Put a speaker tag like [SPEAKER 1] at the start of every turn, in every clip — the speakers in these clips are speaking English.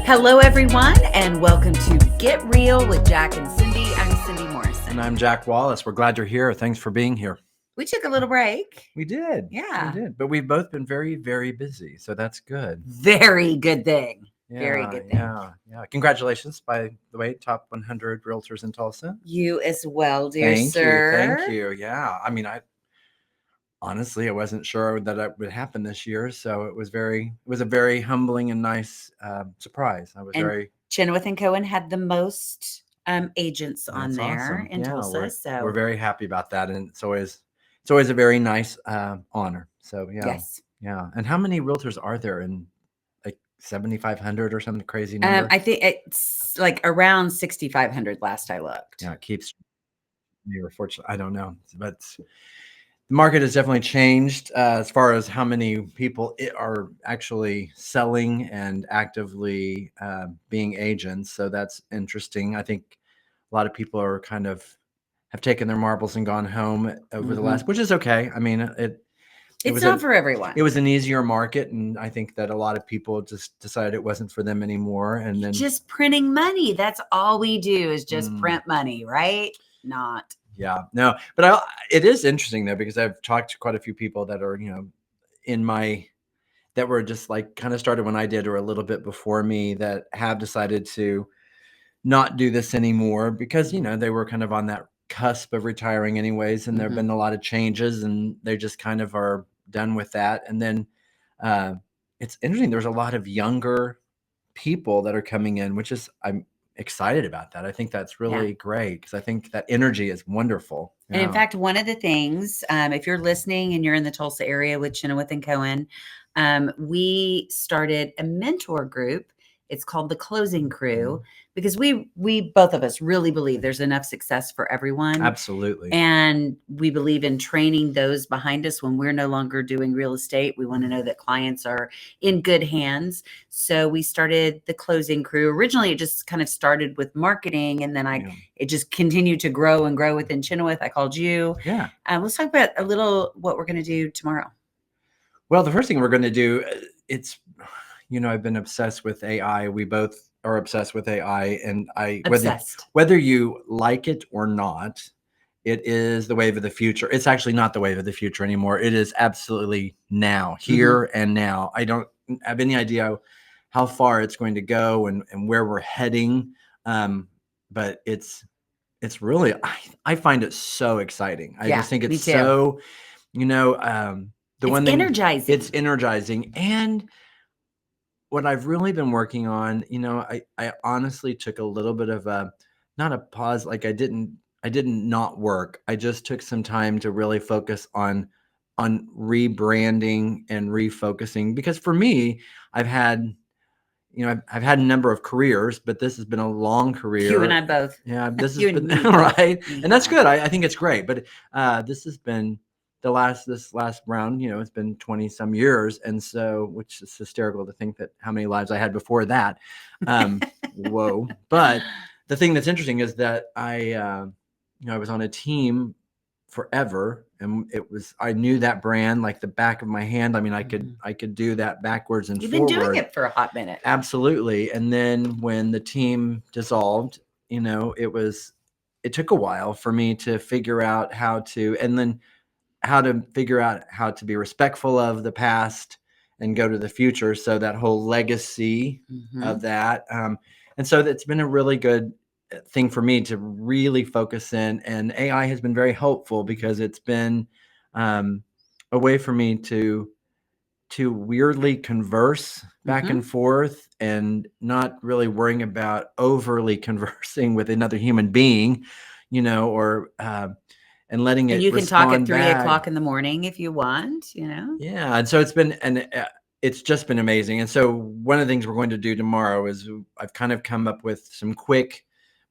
[SPEAKER 1] Hello, everyone, and welcome to Get Real with Jack and Cindy. I'm Cindy Morrison.
[SPEAKER 2] And I'm Jack Wallace. We're glad you're here. Thanks for being here.
[SPEAKER 1] We took a little break.
[SPEAKER 2] We did.
[SPEAKER 1] Yeah.
[SPEAKER 2] We did. But we've both been very, very busy. So that's good.
[SPEAKER 1] Very good thing.
[SPEAKER 2] Yeah,
[SPEAKER 1] Very good thing.
[SPEAKER 2] Yeah. Congratulations, by the way, top 100 realtors in Tulsa.
[SPEAKER 1] You as well, dear sir.
[SPEAKER 2] Thank you. Yeah. I mean, I wasn't sure that it would happen this year. So it was a very humbling and nice surprise.
[SPEAKER 1] Chinowth Cohen had the most agents on there
[SPEAKER 2] awesome.
[SPEAKER 1] in Tulsa. So
[SPEAKER 2] we're very happy about that. And it's always a very nice honor. So yeah.
[SPEAKER 1] Yes.
[SPEAKER 2] Yeah. And how many realtors are there in 7,500 or something crazy number?
[SPEAKER 1] I think it's like around 6,500 last I looked.
[SPEAKER 2] Yeah, it keeps me fortunate. I don't know, but the market has definitely changed as far as how many people are actually selling and actively being agents. So that's interesting. I think a lot of people are kind of have taken their marbles and gone home over the last, which is okay. I mean,
[SPEAKER 1] it's not for everyone.
[SPEAKER 2] It was an easier market, and I think that a lot of people just decided it wasn't for them anymore. And then
[SPEAKER 1] just printing money. That's all we do is just print money, right? Not.
[SPEAKER 2] Yeah, no, but it is interesting though, because I've talked to quite a few people that are, that were just like kind of started when I did or a little bit before me, that have decided to not do this anymore because, they were kind of on that cusp of retiring anyways. And there've been a lot of changes and they just kind of are done with that. And then it's interesting. There's a lot of younger people that are coming in, which is, I'm excited about that. I think that's really great because I think that energy is wonderful.
[SPEAKER 1] And in fact, one of the things, if you're listening and you're in the Tulsa area with Chinowth Cohen, we started a mentor group. It's called the Closing Crew because we both of us really believe there's enough success for everyone.
[SPEAKER 2] Absolutely.
[SPEAKER 1] And we believe in training those behind us when we're no longer doing real estate. We want to know that clients are in good hands. So we started the Closing Crew. Originally, it just kind of started with marketing, and then it just continued to grow and grow within Chinowth. I called you.
[SPEAKER 2] Yeah.
[SPEAKER 1] Let's talk about a little what we're going to do tomorrow.
[SPEAKER 2] Well, the first thing we're going to do, I've been obsessed with AI. We both are obsessed with AI, and whether you like it or not, it is the wave of the future. It's actually not the wave of the future anymore. It is absolutely now, here and now. I don't have any idea how far it's going to go and where we're heading. But it's really, I find it so exciting. I just think it's so,
[SPEAKER 1] energizing.
[SPEAKER 2] It's energizing. And what I've really been working on, I honestly took a little bit of not a pause. Like I didn't not work. I just took some time to really focus on rebranding and refocusing, because for me, I've had a number of careers, but this has been a long career.
[SPEAKER 1] You and I both.
[SPEAKER 2] Yeah, this has been right. And that's good. I think it's great. But this has been this last round, it's been 20 some years. And so, which is hysterical to think that how many lives I had before that. Whoa. But the thing that's interesting is that I was on a team forever, and I knew that brand like the back of my hand. I mean, I could do that backwards and forward.
[SPEAKER 1] You've been doing it for a hot minute.
[SPEAKER 2] Absolutely. And then when the team dissolved, it took a while for me to figure out how to be respectful of the past and go to the future. So that whole legacy of that. And so that's been a really good thing for me to really focus in, and AI has been very helpful because it's been a way for me to weirdly converse back and forth and not really worrying about overly conversing with another human being, or and letting it.
[SPEAKER 1] And you can talk at 3
[SPEAKER 2] back.
[SPEAKER 1] o'clock in the morning if you want,
[SPEAKER 2] Yeah. And so it's just been amazing. And so one of the things we're going to do tomorrow is I've kind of come up with some quick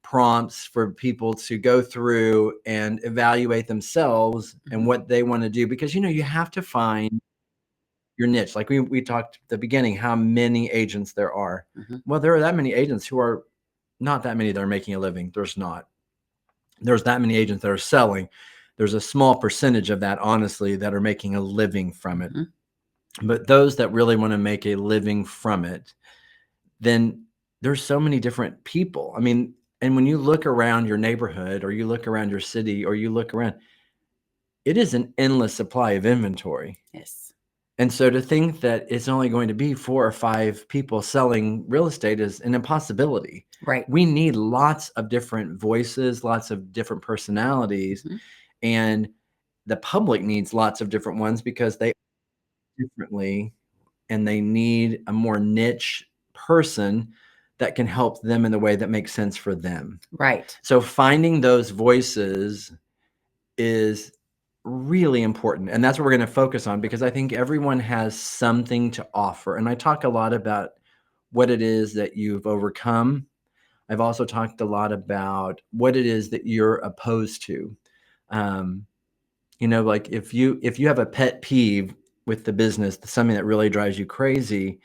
[SPEAKER 2] prompts for people to go through and evaluate themselves and what they want to do, because, you have to find your niche. Like we talked at the beginning, how many agents there are. Well, there are that many agents who are not that many that are making a living. There's that many agents that are selling. There's a small percentage of that, honestly, that are making a living from it. But those that really want to make a living from it, then there's so many different people. I mean, and when you look around your neighborhood or you look around your city or you look around, it is an endless supply of inventory.
[SPEAKER 1] Yes.
[SPEAKER 2] And so to think that it's only going to be 4 or 5 people selling real estate is an impossibility.
[SPEAKER 1] Right.
[SPEAKER 2] We need lots of different voices, lots of different personalities, and the public needs lots of different ones because they differently and they need a more niche person that can help them in the way that makes sense for them.
[SPEAKER 1] Right.
[SPEAKER 2] So finding those voices is really important. And that's what we're going to focus on, because I think everyone has something to offer. And I talk a lot about what it is that you've overcome. I've also talked a lot about what it is that you're opposed to. Like if you have a pet peeve with the business, something that really drives you crazy,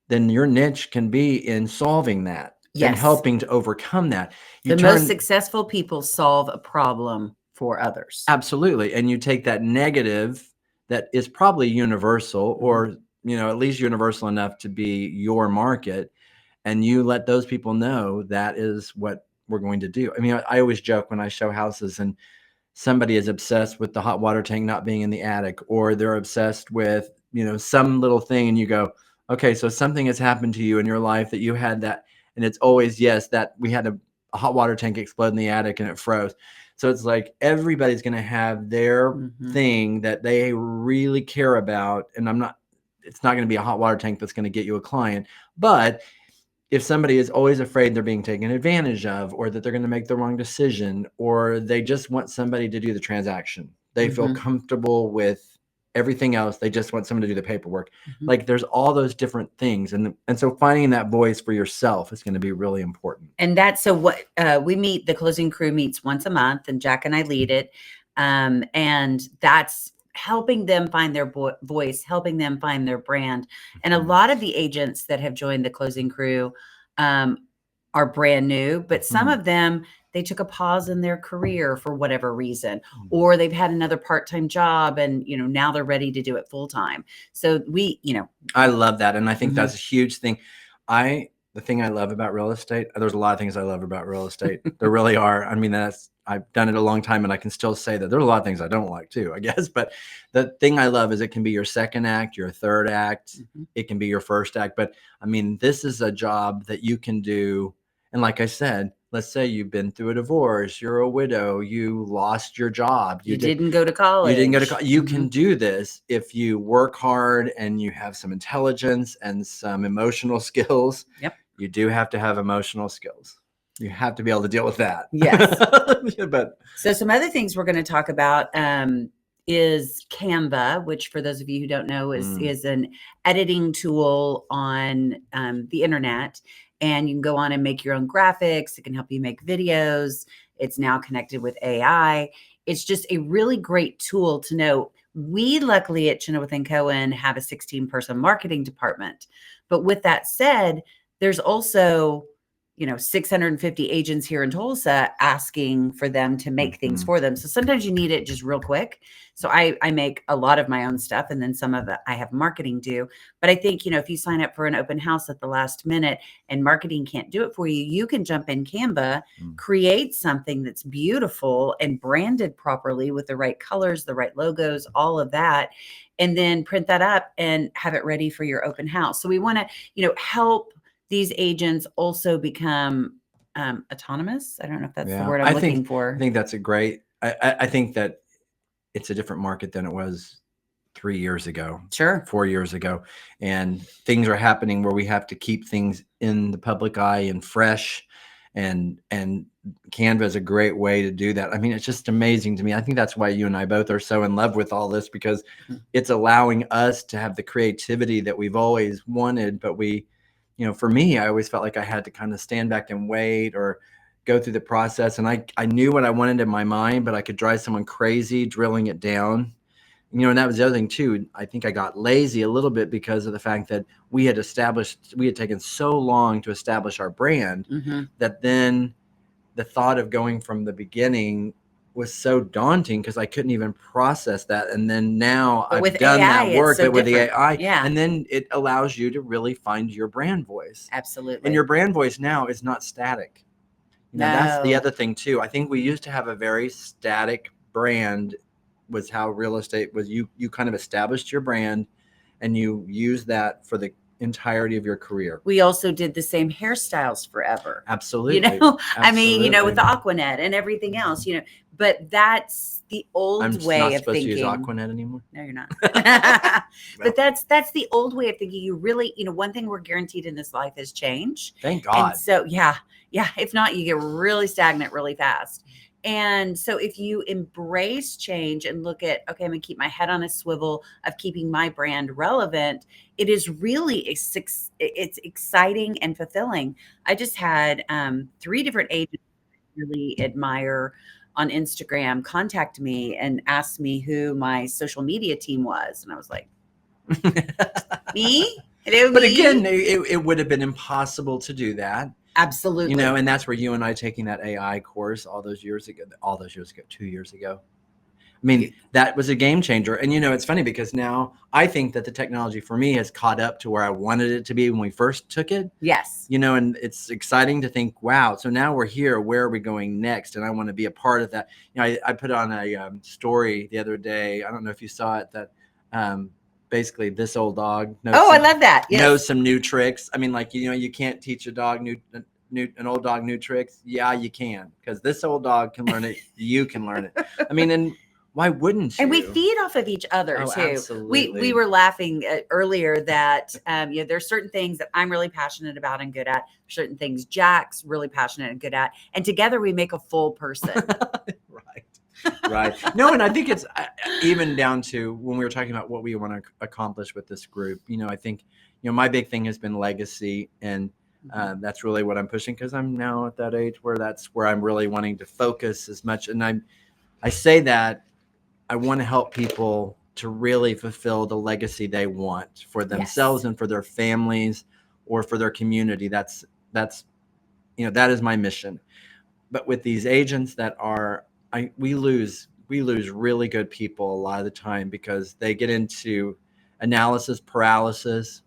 [SPEAKER 2] then your niche can be in solving that and
[SPEAKER 1] Yes.
[SPEAKER 2] helping to overcome that.
[SPEAKER 1] The most successful people solve a problem for others.
[SPEAKER 2] Absolutely. And you take that negative that is probably universal, or, at least universal enough to be your market, and you let those people know that is what we're going to do. I mean, I always joke when I show houses and somebody is obsessed with the hot water tank not being in the attic, or they're obsessed with, some little thing, and you go, okay, so something has happened to you in your life that you had that, and it's always, yes, that we had a hot water tank explode in the attic and it froze. So it's like everybody's going to have their thing that they really care about, and it's not going to be a hot water tank that's going to get you a client. But if somebody is always afraid they're being taken advantage of, or that they're going to make the wrong decision, or they just want somebody to do the transaction, they feel comfortable with everything else, they just want someone to do the paperwork. Like there's all those different things. And so finding that voice for yourself is going to be really important.
[SPEAKER 1] And that's so what we meet, the closing crew meets once a month, and Jack and I lead it. And that's helping them find their voice, helping them find their brand. And a lot of the agents that have joined the closing crew are brand new, but some of them, they took a pause in their career for whatever reason, or they've had another part-time job and, now they're ready to do it full-time. So
[SPEAKER 2] I love that. And I think that's a huge thing. The thing I love about real estate, there's a lot of things I love about real estate. There really are. I mean, I've done it a long time, and I can still say that there's a lot of things I don't like too, I guess. But the thing I love is it can be your second act, your third act. It can be your first act. But I mean, this is a job that you can do. And like I said, let's say you've been through a divorce, you're a widow, you lost your job.
[SPEAKER 1] You didn't go to college.
[SPEAKER 2] You didn't go to college. You can do this if you work hard and you have some intelligence and some emotional skills.
[SPEAKER 1] Yep.
[SPEAKER 2] You do have to have emotional skills. You have to be able to deal with that.
[SPEAKER 1] Yes.
[SPEAKER 2] But
[SPEAKER 1] so some other things we're going to talk about is Canva, which for those of you who don't know is an editing tool on the internet. And you can go on and make your own graphics. It can help you make videos. It's now connected with AI. It's just a really great tool to know. We luckily at Chinowth Cohen have a 16-person marketing department. But with that said, there's also 650 agents here in Tulsa asking for them to make things for them. So sometimes you need it just real quick. So I make a lot of my own stuff, and then some of it I have marketing do. But I think, if you sign up for an open house at the last minute and marketing can't do it for you, you can jump in Canva, create something that's beautiful and branded properly with the right colors, the right logos, all of that, and then print that up and have it ready for your open house. So we want to, help these agents also become autonomous. I don't know if that's the word I'm looking for.
[SPEAKER 2] I think that's I think that it's a different market than it was 3 years ago,
[SPEAKER 1] Sure.
[SPEAKER 2] 4 years ago. And things are happening where we have to keep things in the public eye and fresh. And Canva is a great way to do that. I mean, it's just amazing to me. I think that's why you and I both are so in love with all this, because it's allowing us to have the creativity that we've always wanted. But for me, I always felt like I had to kind of stand back and wait or go through the process. And I knew what I wanted in my mind, but I could drive someone crazy drilling it down. And that was the other thing too. I think I got lazy a little bit because of the fact that we had taken so long to establish our brand that then the thought of going from the beginning was so daunting because I couldn't even process that. And then now
[SPEAKER 1] But
[SPEAKER 2] I've
[SPEAKER 1] with
[SPEAKER 2] done
[SPEAKER 1] AI,
[SPEAKER 2] that
[SPEAKER 1] it's
[SPEAKER 2] work,
[SPEAKER 1] so
[SPEAKER 2] but with the
[SPEAKER 1] different.
[SPEAKER 2] AI,
[SPEAKER 1] Yeah.
[SPEAKER 2] and then it allows you to really find your brand voice.
[SPEAKER 1] Absolutely.
[SPEAKER 2] And your brand voice now is not static. That's the
[SPEAKER 1] No.
[SPEAKER 2] other thing too. I think we used to have a very static brand, was how real estate was. You kind of established your brand and you use that for the entirety of your career.
[SPEAKER 1] We also did the same hairstyles forever.
[SPEAKER 2] Absolutely.
[SPEAKER 1] I mean, with the
[SPEAKER 2] Absolutely.
[SPEAKER 1] Aquanet and everything else, but that's the old
[SPEAKER 2] I'm
[SPEAKER 1] way
[SPEAKER 2] not
[SPEAKER 1] of
[SPEAKER 2] supposed
[SPEAKER 1] thinking.
[SPEAKER 2] to use Aquanet anymore.
[SPEAKER 1] No, you're not. But that's the old way of thinking. You really, one thing we're guaranteed in this life is change.
[SPEAKER 2] Thank God.
[SPEAKER 1] And so, yeah. If not, you get really stagnant really fast. And so if you embrace change and look at, okay, I'm going to keep my head on a swivel of keeping my brand relevant, it is really, it's exciting and fulfilling. I just had 3 different agents I really admire on Instagram contact me and ask me who my social media team was. And I was like, me? Hello,
[SPEAKER 2] But
[SPEAKER 1] me?
[SPEAKER 2] again, it would have been impossible to do that.
[SPEAKER 1] Absolutely.
[SPEAKER 2] And that's where you and I taking that AI course all those years ago, 2 years ago. I mean, that was a game changer. And, it's funny because now I think that the technology for me has caught up to where I wanted it to be when we first took it.
[SPEAKER 1] Yes.
[SPEAKER 2] And it's exciting to think, wow, so now we're here. Where are we going next? And I want to be a part of that. I put on a story the other day. I don't know if you saw it, that basically this old dog knows
[SPEAKER 1] I love that. Yes.
[SPEAKER 2] knows some new tricks. I mean, you can't teach a dog an old dog new tricks. Yeah, you can, because this old dog can learn it. You can learn it. I mean, and why wouldn't you?
[SPEAKER 1] And we feed off of each other too.
[SPEAKER 2] Absolutely.
[SPEAKER 1] We were laughing earlier that there's certain things that I'm really passionate about and good at. Certain things Jack's really passionate and good at, and together we make a full person.
[SPEAKER 2] Right. No, and I think it's even down to when we were talking about what we want to accomplish with this group. I think my big thing has been legacy, and that's really what I'm pushing, because I'm now at that age where that's where I'm really wanting to focus as much. And I say that I want to help people to really fulfill the legacy they want for themselves. Yes. And for their families or for their community. That is my mission. But with these agents that are, we lose really good people a lot of the time because they get into analysis paralysis,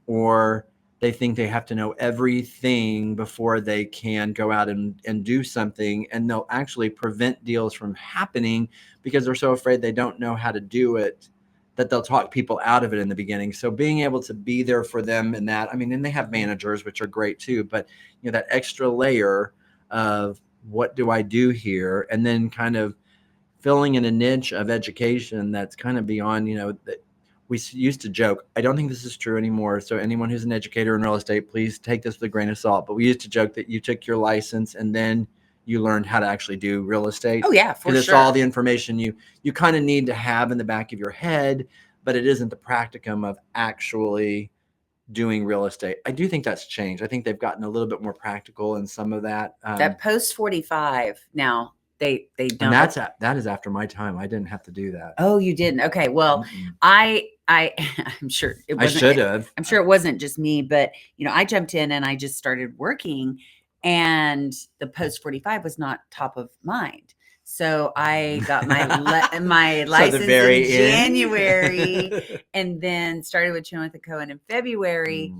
[SPEAKER 2] or they think they have to know everything before they can go out and do something, and they'll actually prevent deals from happening because they're so afraid they don't know how to do it, that they'll talk people out of it in the beginning. So being able to be there for them in that, and they have managers, which are great too, but that extra layer of what do I do here? And then kind of filling in a niche of education that's kind of beyond, that we used to joke. I don't think this is true anymore. So anyone who's an educator in real estate, please take this with a grain of salt. But we used to joke that you took your license and then you learned how to actually do real estate.
[SPEAKER 1] Oh yeah, for sure.
[SPEAKER 2] Because it's all the information you kind of need to have in the back of your head, but it isn't the practicum of actually doing real estate. I do think that's changed. I think they've gotten a little bit more practical in some of that.
[SPEAKER 1] That post 45 now. They don't.
[SPEAKER 2] And that is after my time. I didn't have to do that.
[SPEAKER 1] Oh, you didn't? Okay. Well, I'm sure it wasn't. I should have. I'm sure it wasn't just me, but I jumped in and I just started working, and the post 45 was not top of mind. So I got my license in January, and then started with Chinowth Cohen in February.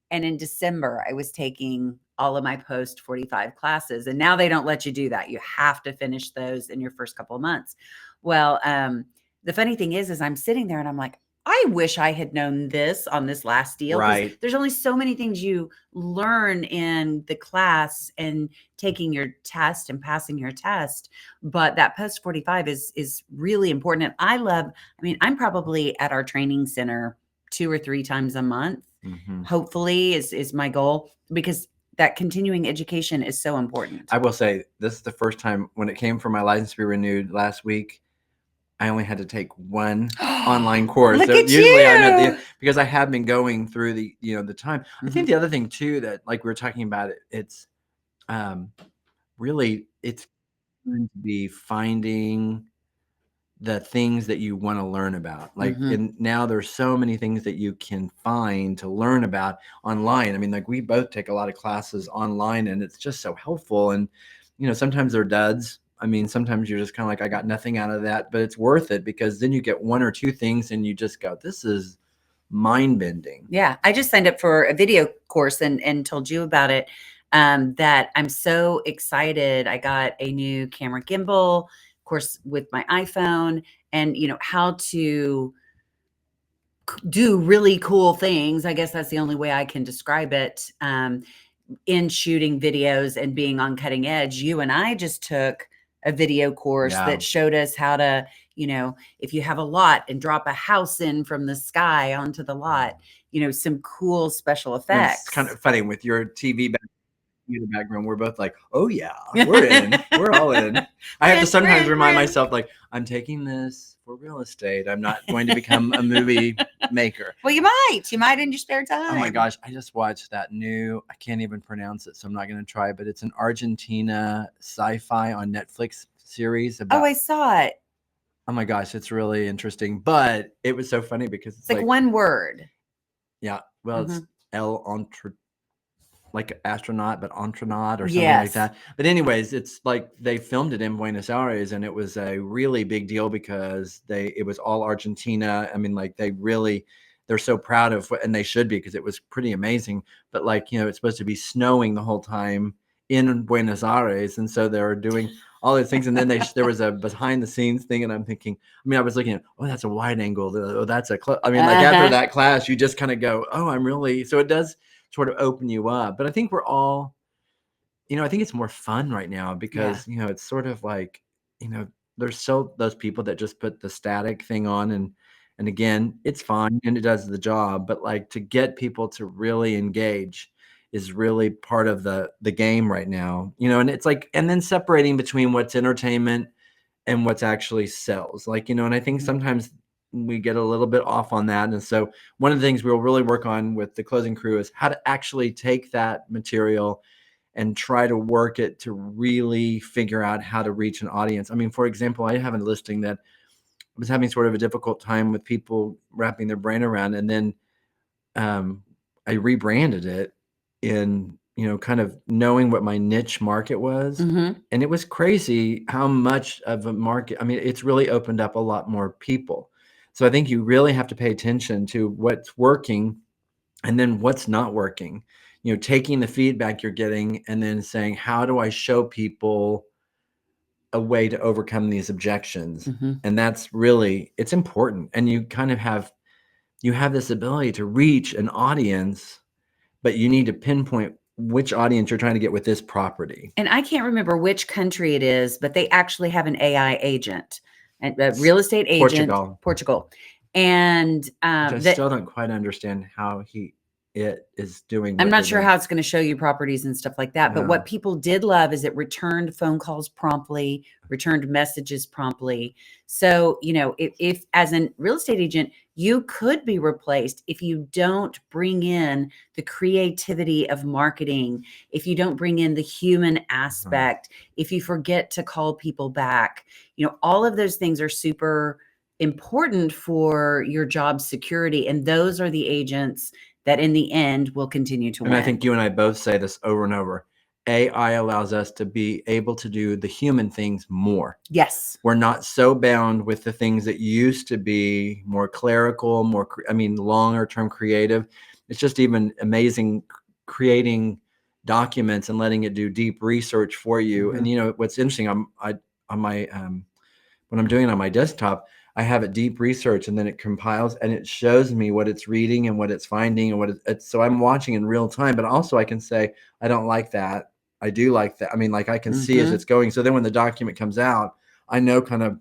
[SPEAKER 1] And in December, I was taking all of my post 45 classes. And now they don't let you do that. You have to finish those in your first couple of months. Well, the funny thing is I'm sitting there and I'm like, I wish I had known this on this last deal.
[SPEAKER 2] Right.
[SPEAKER 1] There's only so many things you learn in the class and taking your test and passing your test. But that post 45 is really important. And I'm probably at our training center 2 or 3 times a month. Hopefully is my goal, because that continuing education is so important.
[SPEAKER 2] I will say this is the first time when it came for my license to be renewed last week, I only had to take one online course.
[SPEAKER 1] Look at
[SPEAKER 2] usually
[SPEAKER 1] you.
[SPEAKER 2] I'm at because I have been going through the time. I think the other thing too, that like we were talking about, it's really, it's going to be finding the things that you want to learn about. And now there's so many things that you can find to learn about online. Like we both take a lot of classes online, and it's just so helpful. And sometimes they're duds, I mean, sometimes you're just kind of like, I got nothing out of that, but it's worth it because then you get one or two things and you just go, this is mind bending.
[SPEAKER 1] Yeah. I just signed up for a video course and told you about it. That I'm so excited. I got a new camera gimbal, of course, with my iPhone, and how to do really cool things. I guess that's the only way I can describe it. In shooting videos and being on cutting edge. You and I just took a video course that showed us how to, if you have a lot and drop a house in from the sky onto the lot, some cool special effects.
[SPEAKER 2] It's kind of funny with your TV background. We're both like, oh yeah, we're in. We're all in. I have to sometimes remind myself, like, I'm taking this for real estate. I'm not going to become a movie maker.
[SPEAKER 1] Well, you might in your spare time.
[SPEAKER 2] Oh my gosh, I just watched that new, I can't even pronounce it, so I'm not going to try, but it's an Argentina sci-fi on Netflix series about.
[SPEAKER 1] Oh, I saw it.
[SPEAKER 2] Oh my gosh, it's really interesting, but it was so funny because
[SPEAKER 1] it's like one word.
[SPEAKER 2] Yeah, well, it's El Entre, like astronaut, but entronaut or something like that. But anyways, it's like they filmed it in Buenos Aires, and it was a really big deal because it was all Argentina. I mean, like they're so proud of and they should be because it was pretty amazing. But like, it's supposed to be snowing the whole time in Buenos Aires, and so they were doing all these things. And then there was a behind the scenes thing, and I'm thinking, I was looking at, oh, that's a wide angle. Oh, that's a like after that class, you just kind of go, oh, so it does sort of open you up. But I think we're all, I think it's more fun right now because, it's sort of like, there's those people that just put the static thing on and again, it's fine and it does the job, but like to get people to really engage is really part of the game right now, and it's like, and then separating between what's entertainment and what's actually sells, like, and I think sometimes we get a little bit off on that. And so one of the things we'll really work on with the closing crew is how to actually take that material and try to work it to really figure out how to reach an audience. I mean, for example, I have a listing that was having sort of a difficult time with people wrapping their brain around. And then I rebranded it in, kind of knowing what my niche market was. And it was crazy how much of a market, it's really opened up a lot more people. So I think you really have to pay attention to what's working and then what's not working, taking the feedback you're getting and then saying, how do I show people a way to overcome these objections? And that's really, it's important. And you kind of have this ability to reach an audience, but you need to pinpoint which audience you're trying to get with this property.
[SPEAKER 1] And I can't remember which country it is, but they actually have an AI agent, a real estate agent. Portugal. And
[SPEAKER 2] I still don't quite understand how it is doing.
[SPEAKER 1] I'm not sure how it's going to show you properties and stuff like that. But what people did love is it returned phone calls promptly, returned messages promptly. So, if as a real estate agent, you could be replaced if you don't bring in the creativity of marketing, if you don't bring in the human aspect, if you forget to call people back, all of those things are super important for your job security. And those are the agents that in the end will continue to win.
[SPEAKER 2] And I think you and I both say this over and over. AI allows us to be able to do the human things more.
[SPEAKER 1] Yes.
[SPEAKER 2] We're not so bound with the things that used to be more clerical, longer term creative. It's just even amazing creating documents and letting it do deep research for you. And what's interesting, on my when I'm doing it on my desktop, I have it deep research and then it compiles and it shows me what it's reading and what it's finding and what it's, so I'm watching in real time, but also I can say, I don't like that. I do like that. I can see as it's going. So then when the document comes out, I know kind of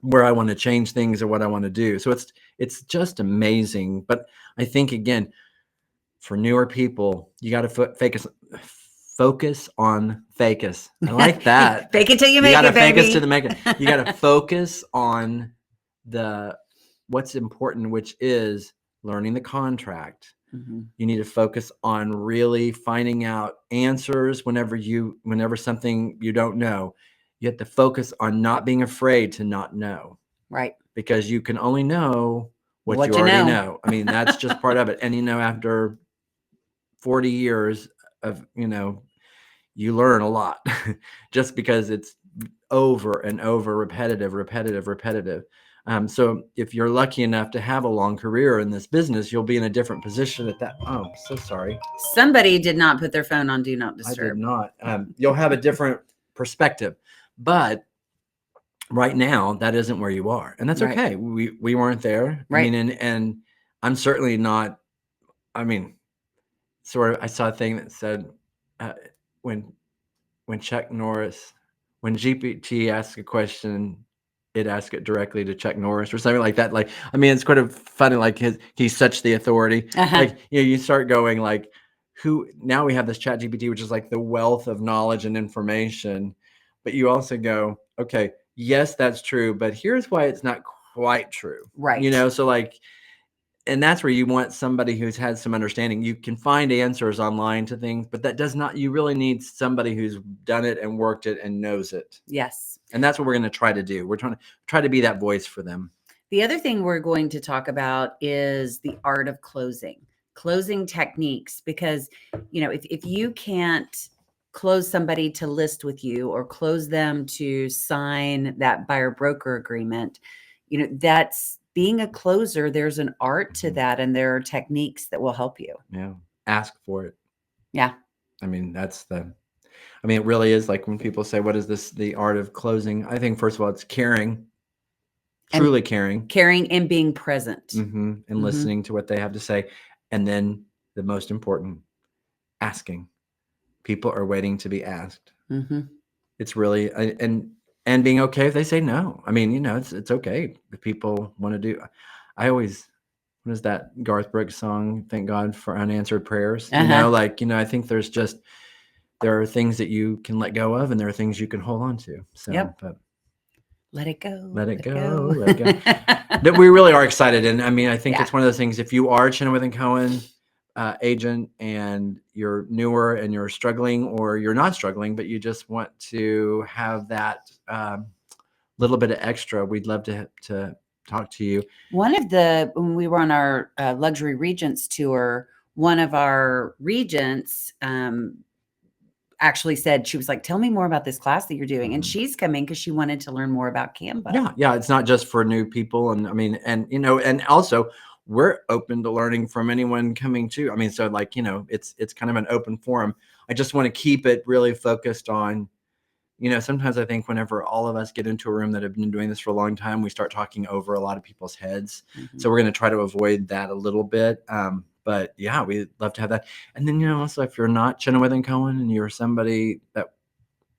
[SPEAKER 2] where I want to change things or what I want to do. So it's just amazing. But I think, again, for newer people, you got to focus on facus. I like that.
[SPEAKER 1] Fake it till you make it, baby.
[SPEAKER 2] You got to fake us to the make it. You got to focus on what's important, which is learning the contract. You need to focus on really finding out answers whenever something you don't know. You have to focus on not being afraid to not know.
[SPEAKER 1] Right.
[SPEAKER 2] Because you can only know what you already know. That's just part of it. And, after 40 years of, you learn a lot just because it's over and over, repetitive. So if you're lucky enough to have a long career in this business, you'll be in a different position at that. Oh, so sorry.
[SPEAKER 1] Somebody did not put their phone on do not
[SPEAKER 2] I
[SPEAKER 1] disturb.
[SPEAKER 2] did not. You'll have a different perspective, but right now that isn't where you are, and that's
[SPEAKER 1] Right.
[SPEAKER 2] okay. We weren't there.
[SPEAKER 1] Right.
[SPEAKER 2] I mean, and I'm certainly not. I mean, sort of. I saw a thing that said when Chuck Norris, when GPT asks a question, it asks it directly to Chuck Norris or something like that. Like, I mean, it's kind of funny. Like he's such the authority. Like, you start going like, who? Now we have this Chat GPT, which is like the wealth of knowledge and information, but you also go, okay, yes, that's true, but here's why it's not quite true.
[SPEAKER 1] Right.
[SPEAKER 2] So like. And that's where you want somebody who's had some understanding. You can find answers online to things, but that does not, you really need somebody who's done it and worked it and knows it.
[SPEAKER 1] Yes.
[SPEAKER 2] And that's what we're going to try to do. We're trying to be that voice for them.
[SPEAKER 1] The other thing we're going to talk about is the art of closing techniques, because, if you can't close somebody to list with you or close them to sign that buyer broker agreement, that's being a closer. There's an art to that, and there are techniques that will help you.
[SPEAKER 2] Yeah. Ask for it.
[SPEAKER 1] Yeah.
[SPEAKER 2] I mean, it really is like when people say, what is this, the art of closing? I think, first of all, it's caring, truly caring
[SPEAKER 1] and being present,
[SPEAKER 2] and listening to what they have to say. And then the most important, asking. People are waiting to be asked. It's really, and being okay if they say no. I mean, it's okay if people want to do. What is that Garth Brooks song? Thank God for unanswered prayers. I think there are things that you can let go of, and there are things you can hold on to. So, but
[SPEAKER 1] let it go.
[SPEAKER 2] Let it go. That we really are excited, and I mean, I think it's one of those things. If you are a Chinowth Cohen agent and you're newer and you're struggling, or you're not struggling, but you just want to have that little bit of extra, we'd love to talk to you.
[SPEAKER 1] When we were on our luxury regents tour, one of our regents actually said, she was like, tell me more about this class that you're doing. And she's coming because she wanted to learn more about Canva.
[SPEAKER 2] Yeah. It's not just for new people. And I mean, and also we're open to learning from anyone coming too. I mean, so like, it's kind of an open forum. I just want to keep it really focused on, sometimes I think whenever all of us get into a room that have been doing this for a long time, we start talking over a lot of people's heads. So we're going to try to avoid that a little bit. But yeah, we'd love to have that. And then, also if you're not Chinowth Cohen and you're somebody that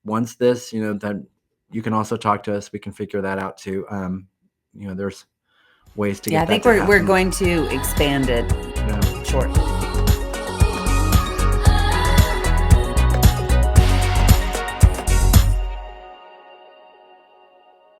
[SPEAKER 2] wants this, that you can also talk to us. We can figure that out too. There's ways to get that.
[SPEAKER 1] I think we're going to expand it shortly.